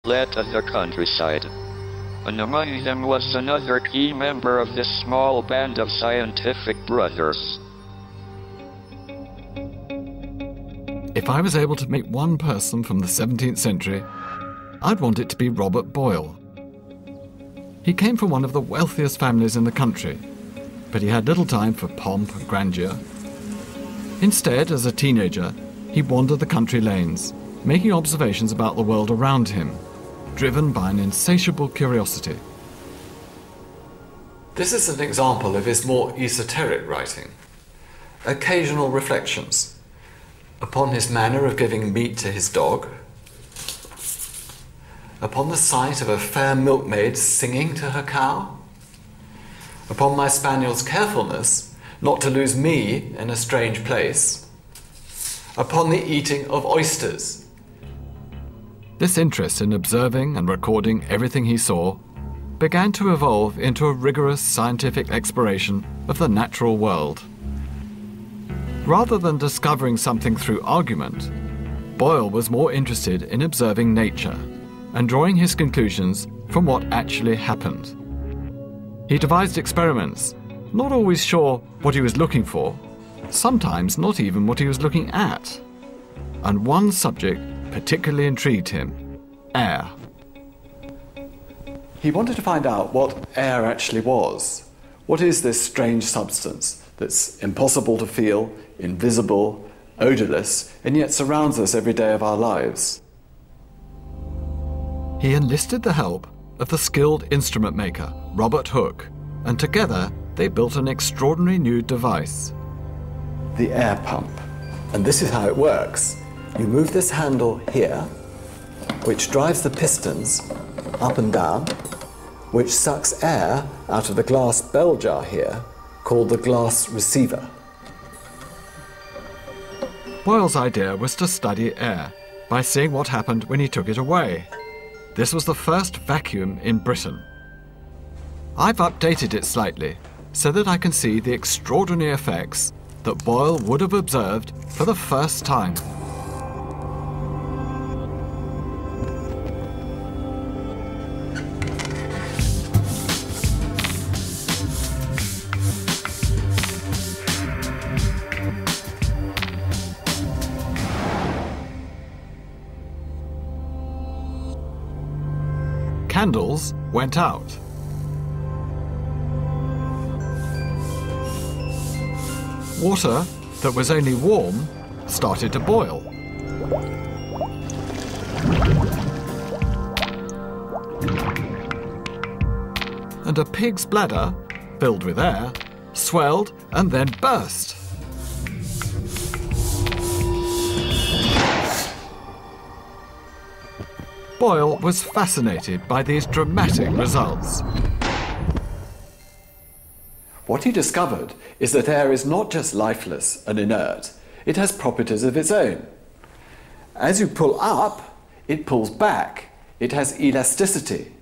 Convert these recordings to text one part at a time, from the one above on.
led to the countryside. And among them was another key member of this small band of scientific brothers. If I was able to meet one person from the 17th century, I'd want it to be Robert Boyle. He came from one of the wealthiest families in the country, but he had little time for pomp and grandeur. Instead, as a teenager, he wandered the country lanes, making observations about the world around him, driven by an insatiable curiosity. This is an example of his more esoteric writing. Occasional reflections upon his manner of giving meat to his dog, upon the sight of a fair milkmaid singing to her cow, upon my spaniel's carefulness not to lose me in a strange place, upon the eating of oysters. This interest in observing and recording everything he saw began to evolve into a rigorous scientific exploration of the natural world. Rather than discovering something through argument, Boyle was more interested in observing nature and drawing his conclusions from what actually happened. He devised experiments, not always sure what he was looking for, sometimes not even what he was looking at. And one subject particularly intrigued him: air. He wanted to find out what air actually was. What is this strange substance that's impossible to feel, invisible, odorless, and yet surrounds us every day of our lives? He enlisted the help of the skilled instrument maker, Robert Hooke, and together they built an extraordinary new device. The air pump. And this is how it works. You move this handle here, which drives the pistons up and down, which sucks air out of the glass bell jar here, called the glass receiver. Boyle's idea was to study air by seeing what happened when he took it away. This was the first vacuum in Britain. I've updated it slightly so that I can see the extraordinary effects that Boyle would have observed for the first time. Candles went out. Water that was only warm started to boil. And a pig's bladder, filled with air, swelled and then burst. Boyle was fascinated by these dramatic results. What he discovered is that air is not just lifeless and inert, it has properties of its own. As you pull up, it pulls back, it has elasticity.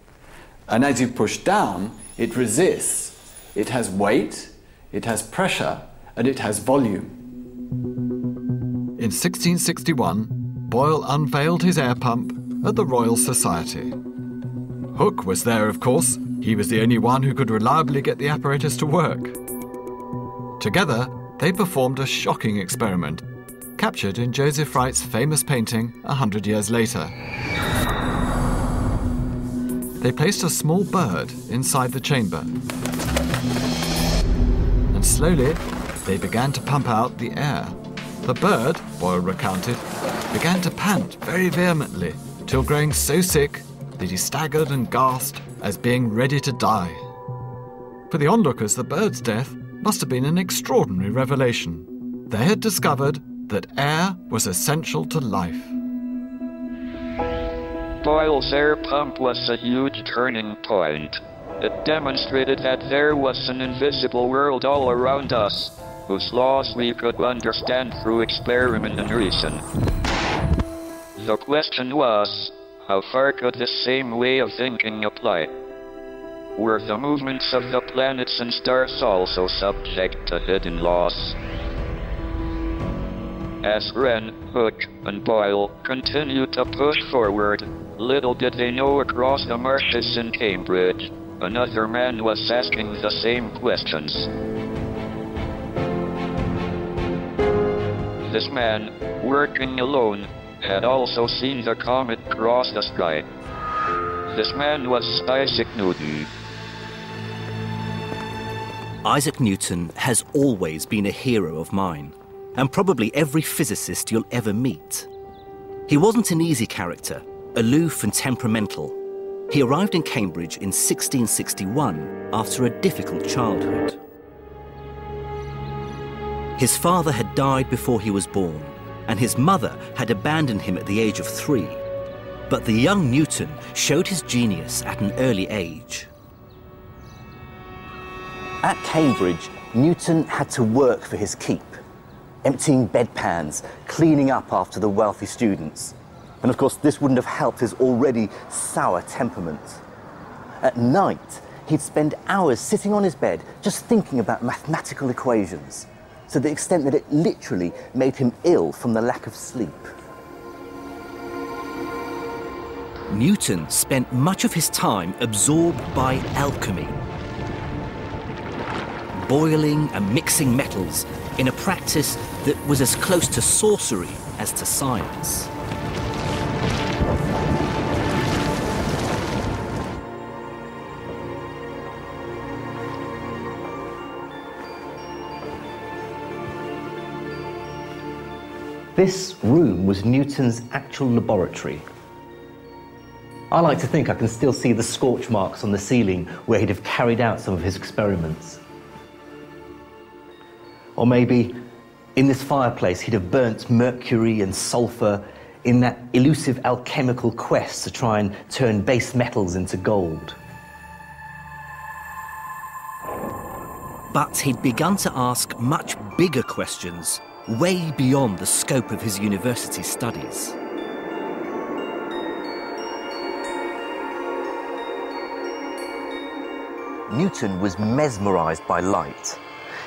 And as you push down, it resists. It has weight, it has pressure, and it has volume. In 1661, Boyle unveiled his air pump at the Royal Society. Hooke was there, of course. He was the only one who could reliably get the apparatus to work. Together, they performed a shocking experiment, captured in Joseph Wright's famous painting 100 years later. They placed a small bird inside the chamber. And slowly, they began to pump out the air. The bird, Boyle recounted, began to pant very vehemently, till growing so sick that he staggered and gasped as being ready to die. For the onlookers, the bird's death must have been an extraordinary revelation. They had discovered that air was essential to life. Boyle's air pump was a huge turning point. It demonstrated that there was an invisible world all around us, whose laws we could understand through experiment and reason. The question was, how far could this same way of thinking apply? Were the movements of the planets and stars also subject to hidden laws? As Wren, Hooke, and Boyle continued to push forward, little did they know across the marshes in Cambridge, another man was asking the same questions. This man, working alone, had also seen the comet cross the sky. This man was Isaac Newton. Isaac Newton has always been a hero of mine, and probably every physicist you'll ever meet. He wasn't an easy character, aloof and temperamental. He arrived in Cambridge in 1661 after a difficult childhood. His father had died before he was born, and his mother had abandoned him at the age of 3. But the young Newton showed his genius at an early age. At Cambridge, Newton had to work for his keep, emptying bedpans, cleaning up after the wealthy students. And of course, this wouldn't have helped his already sour temperament. At night, he'd spend hours sitting on his bed just thinking about mathematical equations, to the extent that it literally made him ill from the lack of sleep. Newton spent much of his time absorbed by alchemy, boiling and mixing metals in a practice that was as close to sorcery as to science. This room was Newton's actual laboratory. I like to think I can still see the scorch marks on the ceiling where he'd have carried out some of his experiments. Or maybe in this fireplace he'd have burnt mercury and sulfur in that elusive alchemical quest to try and turn base metals into gold. But he'd begun to ask much bigger questions, way beyond the scope of his university studies. Newton was mesmerized by light.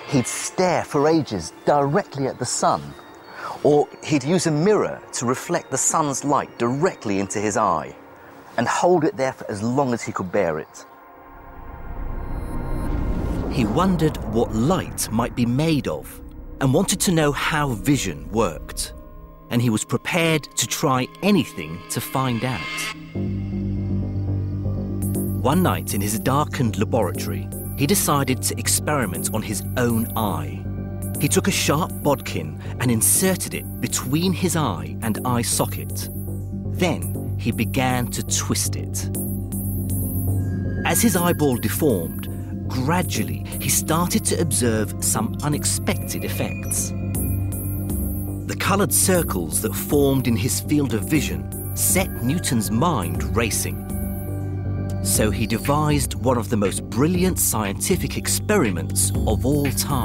He'd stare for ages directly at the sun, or he'd use a mirror to reflect the sun's light directly into his eye and hold it there for as long as he could bear it. He wondered what light might be made of and wanted to know how vision worked, and he was prepared to try anything to find out. One night in his darkened laboratory, he decided to experiment on his own eye. He took a sharp bodkin and inserted it between his eye and eye socket. Then he began to twist it. As his eyeball deformed, gradually he started to observe some unexpected effects. The coloured circles that formed in his field of vision set Newton's mind racing. So he devised one of the most brilliant scientific experiments of all time.